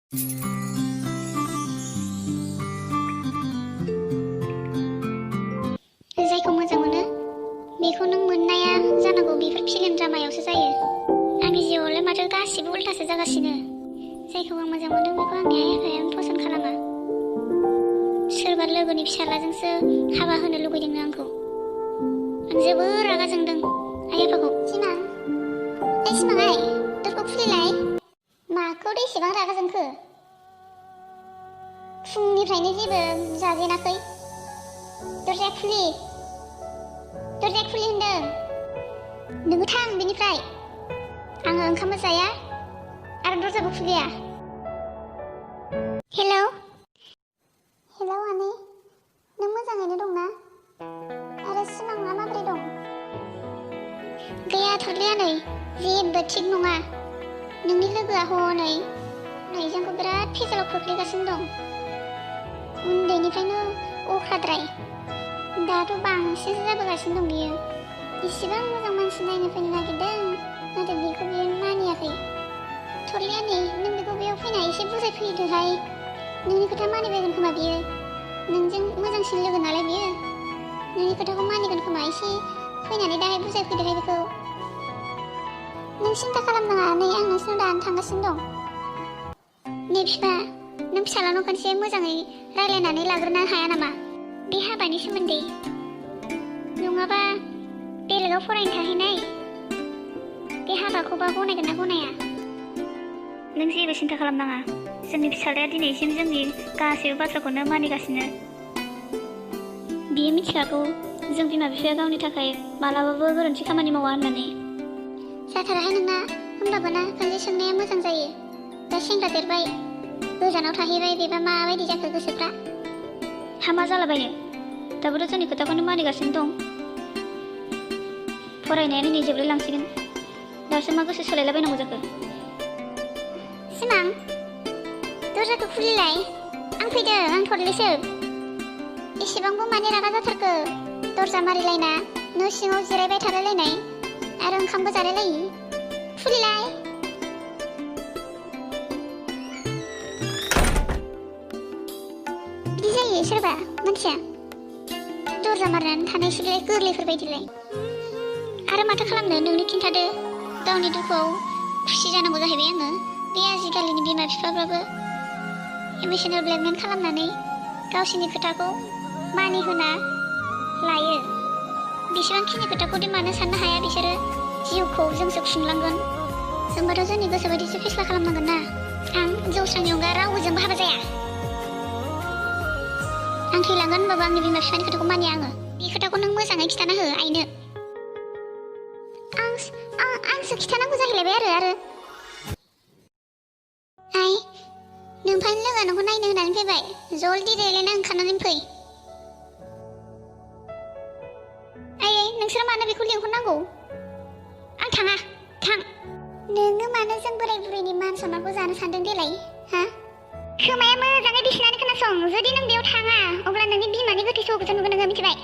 जायखौ मोजां मोनो बेखौ नों मोननाया जानांगौ बेफोर फिल्म ड्रामायावसो जायो। आंनि जिउआवलाय माथो गासिबो उल्टासो जागासिनो। जायखौ आं मोजां मोनो बेखौ आंनि आइ आफायानो पसन्द खालामा। सोरबा लोगोनि फिसाज्लाजोंसो हाबा होनो लुगैदोंनो आंखौ। आं जोबोर रागा जोंदों आइ आफाखौ। सिमां सिमाङाइ दरखौ खुलिलाय। माखौ एसेबां रागा जोंखो? फुंनिफ्रायनो जेबो जाजेनाखै। दरजाया खुलि होनदों। नोङो थां बेनिफ्राय। आङो ओंखामबो जाया आरो दरजाबो खुलिया। हेलौ आनै, नों मोजाङैनो दंना? आरो सिमाङा माबोरै दं? गैया थरलि आनै, जेबो थिग नङा। नोंनि लोगोआ हनै जोंखौ बिराद फेजेलाव खोख्लैगासिनो दं। उन्दैनिफ्रायनो अख्राद्राय, दाथ' बांसिनसो जाबोगासिनो दं बियो। इसिबां मोजां मानसि नायनो फैनो नागिरदों, नाथाय बेखौ बियो मानियाखै। थरलि आनै, नों बेखौ बेयाव फैना एसे बुजायफैदोहाय। नोंनि खोथा मानिबायगोन खोमा बियो। नोंजों मोजांसिन लोगो नालाय बियो। नोंनि खोथाखौ मानिगोन खोमा। एसे फैनानै दाहाय बुजायफैदोहाय बेखौ। नों सिन्था खालामनाङा आनै, आं नोंसिनाव दानो थांगासिनो दं। नै बिफा, नों फिसाज्लानाव खनसे मोजाङै रायलायनानै लाग्रोनो हाया नामा बे हाबानि सोमोन्दै? नङाबा बेलेगाव फरायनो थाहैनाय बे हाबाखौबा गनायगोन ना गनाया? नों जेबो सिन्था खालामनाङा। जोंनि फिसाज्लाया दिनैसिम जोंनि गासैबो बाथ्राखौनो मानिगासिनो। बियो मिथिखागौ जों बिमा बिफाया गावनि थाखाय मालाबाबो गोरोन्थि खामानि मावा होननानै। जाथाराहाय नोंना, होमबाबो ना खनसे सोंनाया मोजां जायो। दा सेंग्रा देरबाय, गोजानाव थाहैबाय, बेबा माबायदि जाखो गोसोफ्रा? हामा जालाबायनो, दाबोथ' जोंनि खोथाखौनो मानिगासिनो दं। फरायनायानो नै जोबलायलांसिगोन, दासो मा गोसो सोलायलाबायनांगौ जाखो? सिमां, दरजाखौ खुलिलाय। आं फैदों, आं थरलिसो। एसेबांबो माने रागा जाथारखो? दरजा मारिलायना न' सिङाव जिरायबाय थालायलायनाय आरो ओंखामबो जालायलायि। खुलिलाय। बिदि जायो सोरबा मानसिया, दरजा मारिनानै थानाय सिलाय गोरलैफोर बायदिलाय। आरो माथो खालामनो, नोंनो खिन्थादो। गावनि दुखुआव खुसि जानांगौ जाहैबाय आङो। बे आजिखालिनि बिमा बिफाफ्राबो इमोसनेल ब्लेकमेल खालामनानै गावसिनि खोथाखौ मानिहोना लायो। बेसेबांखिनि खोथाखौ दि मानो साननो हाया बिसोरो? जिउखौ जोंसो खुंलांगोन। जोंबाथ' जोंनि गोसो बायदिसो फेस्ला खालामनांगोन ना। आं जौस्रांनि अनगा रावजोंबो हाबा जाया। आं थैलांगोन होनबाबो आंनि बिमा बिफानि खोथाखौ मानिया आङो। बे खोथाखौ नों मोजाङै खिन्थाना हो आइनो। आंसो खिन्थानांगौ जाहैलायबाय आरो आइ, नोमफानि लोगोआ नोंखौ नायनो होननानै फैबाय। जल्दि देलायना ओंखारनानै फै। आइ, नोंसोर मानो बेखौ लिंहरनांगौ? आं थाङा, थां। नोङो मानो जों बोराय बुरैनि मान सन्मानखौ जानो सानदों देलाय, हा? खोमाया मोजाङै बिसिनानै खोनासं। जुदि नों बेयाव थाङा अब्ला नोंनि बिमानि गोथै सह'खौसो नुगोन नोङो, मिथिबाय?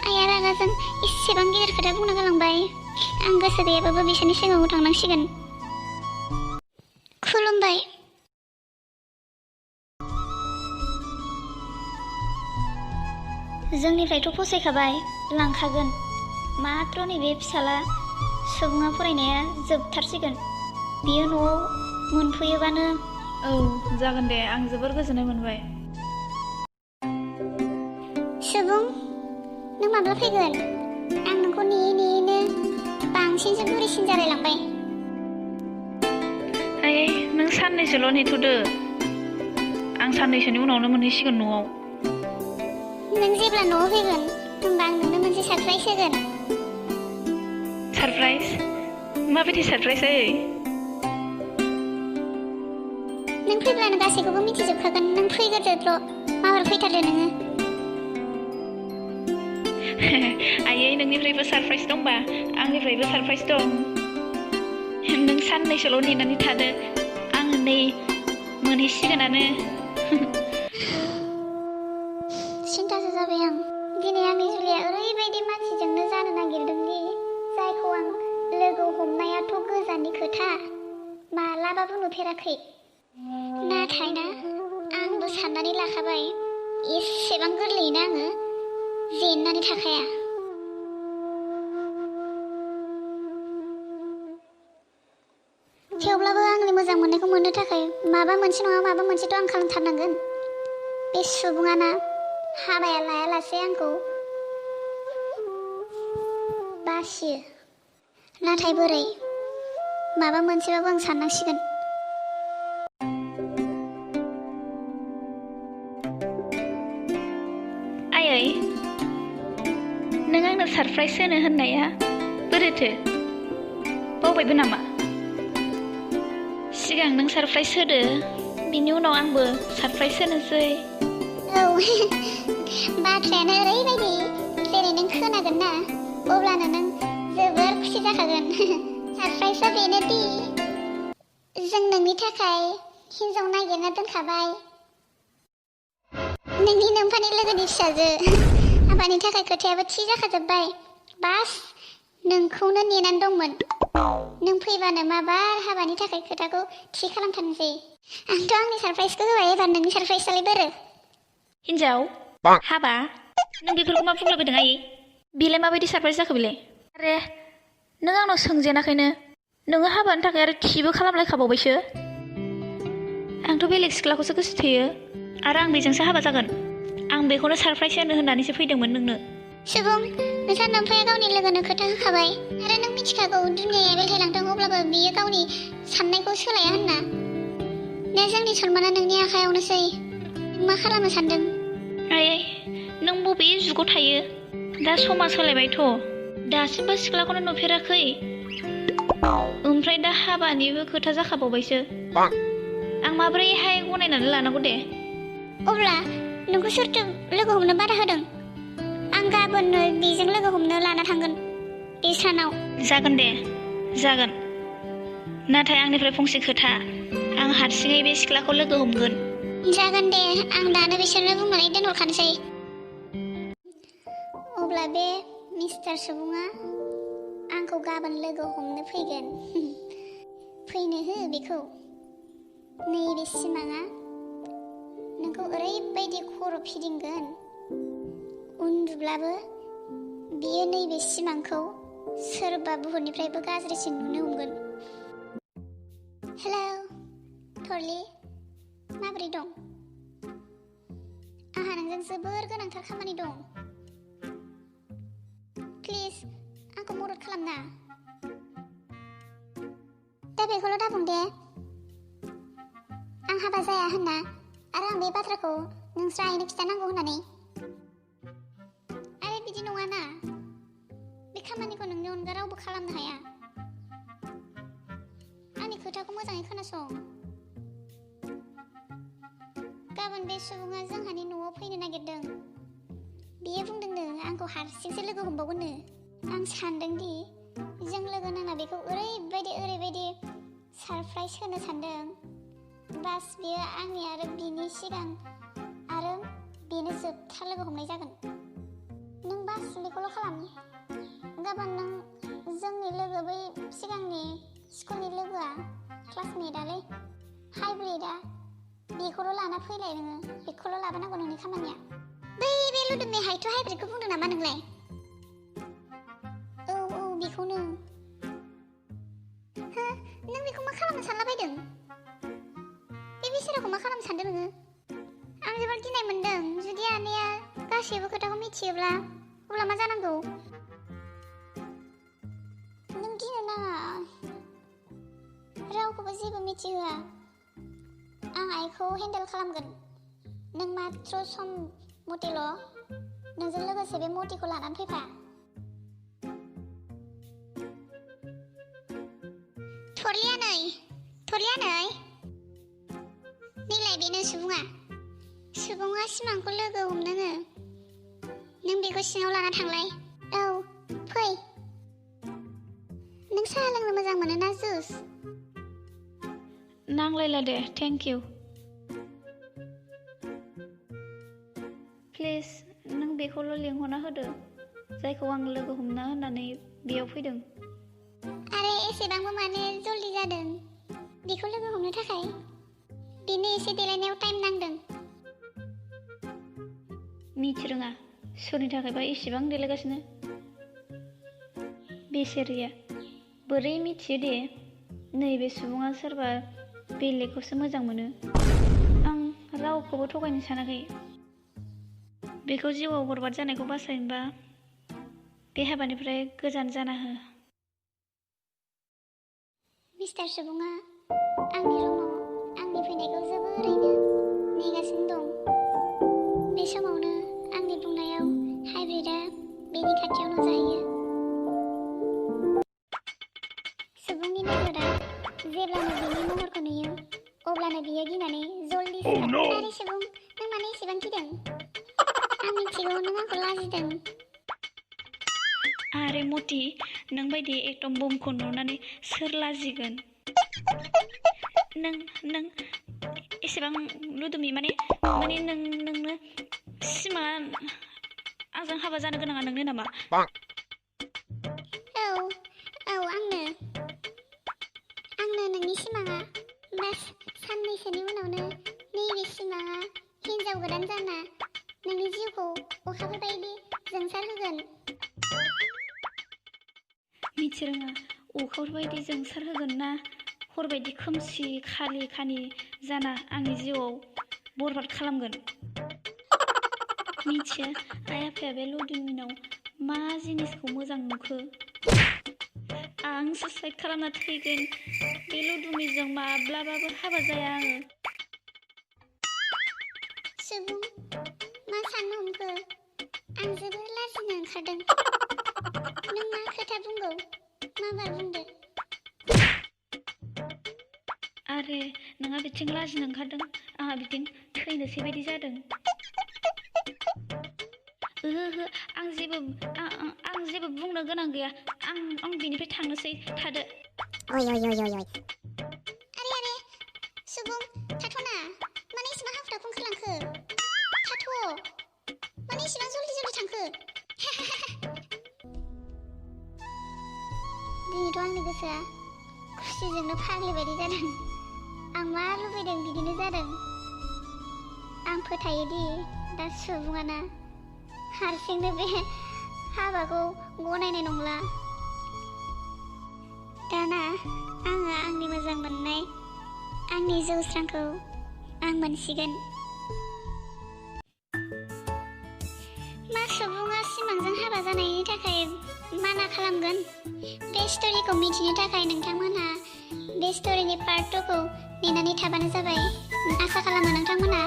आइया रागाजों एसेबां गिदिर खोथा बुंना गालांबाय। आं गोसो गैयाबाबो बिसोरनि सिगाङाव थांनांसिगोन। खुलुमबाय। जोंनिफ्रायथ' फसायखाबाय, लांखागोन। मात्र नैबे फिसाला सुबुङा फरायनाया जोबथारसिगोन। बियो न'आव मोनफैयोबानो। औ जागोन दे, आं जोबोर गोजोननाय मोनबाय। सुबुं, नों माब्ला फैगोन? आं नोंखौ नेयैनो बांसिनसो बुरिसिन जालायलांबाय। आइ, नों साननैसोल' नेथ'दो। आं साननैसोनि उनावनो मोनहैसिगोन न'आव। नों जेब्ला न'आव फैगोन होमबा आं नोंनो मोनसे सारप्राइज होगोन। सारप्राइज? माबायदि सारप्राइज आयै? नों फैब्लानो गासैखौबो मिथिजोबखागोन। नों फैग्रोदोल', माबार फैथारदो नोङो। आयै, नोंनिफ्रायबो सारप्राइज दंबा आंनिफ्रायबो सारप्राइज दं। नों साननैसोल' नेनानै थादो, आङो नै मोनहैसिगोनानो। सिन्थासो जाबाय आं। दिनै आंनि जुलिया ओरैबायदि मानसिजोंनो जानो नागिरदों दि जायखौ आं लोगो हमनायाथ' गोजाननि खोथा, मालाबाबो नुफेराखै। नाथाय ना आंबो साननानै लाखाबाय एसेबां गोरलैयैनो आङो जेननानै थाखाया। थेवब्लाबो आंनि मोजां मोननायखौ मोननो थाखाय माबा मोनसे नङा माबा मोनसेथ' आं खालामथारनांगोन। बे सुबुङा ना हाबाया लायालासे आंखौ बासियो। नाथाय बोरै माबा मोनसेबाबो आं साननांसिगोन। आयै नों आंनो सारप्राइज होनो होननाया बोरैथो बावबायबो नामा? सिगां नों सारप्राइज होदो बिनि उनाव आंबो सारप्राइज होनोसै। औ बाथ्रायानो ओरैबायदि जेरै नों खोनागोन ना अब्लानो नों जोबोर खुसि जाखागोन। सारप्राइजआ बेनोदि जों नोंनि थाखाय हिन्जाव नागिरना दोनखाबाय। नोंनि नोम्फानि लोगोनि फिसाजो। हाबानि थाखाय खोथायाबो थि जाखाजोब्बाय। बास नोंखौनो नेनानै दंमोन। नों फैबानो माबार हाबानि थाखाय खोथाखौ थि खालामथारनोसै। आंथ' आंनि सारप्राइजखौ होबाय, एबार नोंनि सारप्राइजआलाय बोरो? हिन्जाव हाबा नों बेफोरखौ मा बुंलाबायदों आयै? बेलाय माबायदि सारप्राइज जाखो बेलाय? आरे नों आंनाव सोंजेनाखैनो नोङो हाबानि थाखाय आरो थिबो खालामलायखाबावबायसो। आंथ' बेलेग सिख्लाखौसो गोसो थोयो आरो आं बेजोंसो हाबा जागोन। आं बेखौनो सारप्राइज होनो होननानैसो फैदोंमोन नोंनो। सुबुं नोंसा नोम्फाया गावनि लोगोनो खोथा होखाबाय आरो नों मिथिखागौ दुनियाया बेलथायलांथों अब्लाबो बियो गावनि साननायखौ सोलाया होनना। दा जोंनि सनमाना नोंनि आखायावनोसै। नों मा खालामनो सानदों? आयै नों बबे जुगाव थायो? दा समा सोलायबायथ'। दासिमबो सिख्लाखौनो नुफेराखै ओमफ्राय दा हाबानिबो खोथा जाखाबावबायसो। आं माबोरैहाय गनायनानै लानांगौ दे? अब्ला नोंखौ सोरथो लोगो हमनो बादा होदों? आं गाबोननो बेजों लोगो हमनो लाना थांगोन बे सानाव। जागोन दे जागोन, नाथाय आंनिफ्राय फंसे खोथा, आं हारसिङै बे सिख्लाखौ लोगो हमगोन। जागोन दे, आं दानो बिसोरनो बुंनानै दोनहरखानोसै। अब्ला बे मिस्टार सुबुङा आंखौ गाबोन लोगो हमनो फैगोन। फैनो हो बेखौ। नैबे सिमाङा नोंखौ ओरैबायदि खर' फिदिंगोन उन्दुब्लाबो बियो नैबे सिमांखौ सोरबा बुहुमनिफ्रायबो गाज्रिसिन नुनो हमगोन। हेलौ थरलि, माबोरै दं? आंहा नोंजों जोबोर गोनांथार खामानि दं। प्लिज आंखौ मदद खालामना। दा बेखौल' दाबुं दे आं हाबा जाया होनना आरो आं बे बाथ्राखौ नोंस्रा आइनो खिन्थानांगौ होननानै। आरे बिदि नङाना, बे खामानिखौ नोंनि अनगा रावबो खालामनो हाया। आंनि खोथाखौ मोजाङै खोनासं। गाबोन बे सुबुङा जोंहानि न'आव फैनो नागिरदों। बियो बुंदोंनो आंखौ हारसिंसो लोगो हमबावगोननो। आं सानदोंदि जों लोगो नांना बेखौ ओरैबायदि सारप्राइज होनो सानदों। बास बियो आंनि आरो बिनि सिगां आरो बेनो जोबथा लोगो हमनाय जागोन। नों बास बेखौल' खालाम। गाबोन नों जोंनि लोगो बै सिगांनि स्कुलनि लोगोआ क्लासमेटआलै हाइब्रिदआ बेखौल' लाना फैलाय नोङो। बेखौल' लाबोनांगौ नोंनि खामानिया। बै बे लुदुमनि हाइट हाइब्रिदखौ बुंदों नामा नोंलाय? औ बेखौनो। हो नों बेखौ मा खालामनो सानलाबायदों? बे बेसेराखौ मा खालामनो सानदों नोङो? आं जोबोद गिनाय मोनदों। जुदि आनैया गासैबो खोथाखौ मिथियोब्ला अब्ला मा जानांगौ? नों गिनो नाङा, रावखौबो जेबो मिथिहोआ। आं आइखौ हेन्डेल खालामगोन। नों मात्र सम मथेल' नोंजों लोगोसे बे मटिखौ लानानै फैफा। थरलिया नै नैलाय बेनो सुबुङा सिमांखौ लोगो हमनोनो। नों बेखौ सिङाव लाना थांलाय। औ फै। नों साहा लोंनो मोजां मोनो ना जुस? नांलायला दे, थेंक इउ। प्लिज नों बेखौल' लिंहरना होदो जायखौ आं लोगो हमना होननानै बेयाव फैदों। आरे एसेबांबो माने जल्दि जादों? बिखौ लोगो हमनो थाखाय बिनो एसे देलायनायाव टाइम नांदों। मिथिरोङा सोरनि थाखायबा इसेबां देलायगासिनो। बेसेरिया बोरै मिथियो दे नैबे सुबुङा सोरबा बेलेगखौसो मोजां मोनो। आं रावखौबो थगायनो सानाखै। बेखौ जिउआव बरबाद जानायखौ बासायनोबा बे हाबानिफ्राय गोजान जाना हो। मिस्टार सुबुङा आंनि रुमाव आंनि फैनायखौ जोबोरैनो नेगासिनो दं। बे समावनो आंनि बुंनायाव हाइब्रिडआ बेनि खाथियाव नुजाहैयो। सुबुंनि नोजोरा जेब्लानो बिनि महरखौ नुयो अब्लानो बियो गिनानै जल्दी सोङो, आरे सुबुं, नों मानो एसेबां गिदों? आं मिथिगौ नों आंखौ लाजिदों। आरे मति, नों बायदि एटम बमखौ नुनानै सोर लाजिगोन? नों एसेबां लुदुमि माने नोंनो सिमा आंजों हाबा जानो गोनाङा नोंनो नामा? औ आंनो नोंनि सिमाङा बास साननैसोनि उनावनो नैबे सिमाङा हिन्जाव गोदान जाना नोंनि जिउखौ अखाफोर बायदि जोंसार होगोन। मिथिरोङा अखाफोर बायदि जोंसार होगोन ना हरबायदि खोमसि खानि जाना आंनि जिउआव बरबाद खालामगोन? मिथिया आइ आफाया बे लुदुमिनाव मा जिनिसखौ मोजां नुखो? आं सुसाइड खालामना थैगोन। बे लुदुमिजों माब्लाबाबो हाबा जाया आङो। सुबुं, मा साननो हमखो? आं जोबोर लाजिनो ओंखारदों। नों मा खोथा बुंगौ? माबार बुंदो। आरे नोंहा बिथिं लाजिनो ओंखारदों, आंहा बिथिं थैनोसै बायदि जादों। ओहो आं जेबो बुंनो गोनां गैया। आं बिनिफ्राय थांनोसै, थादो। आरे सुबुं, थाथ'ना, मानो इसेबां हाखु-दाखु ओंखारलांखो? थाथ', मानो इसेबां जल्दि थांखो? दिनैथ' आंनि गोसोआ खुसिजोंनो फाग्लि बायदि जादों। आं मा लुबैदों बिदिनो जादों। आं फोथायोदि दा सुबुङाना हारसिंनो बे हाबाखौ गनायनाय नंला। दाना आङो आंनि मोजां मोननाय आंनि जौस्रांखौ आं मोनसिगोन। मा सुबुङा सिमांजों हाबा जानायनि थाखाय माना खालामगोन? बे स्ट'रिखौ मिथिनो थाखाय नोंथांमोनहा बे स्ट'रिनि पार्ट 2 खौ नेनानै थाबानो जाबाय। आसा खालामो नोंथांमोनहा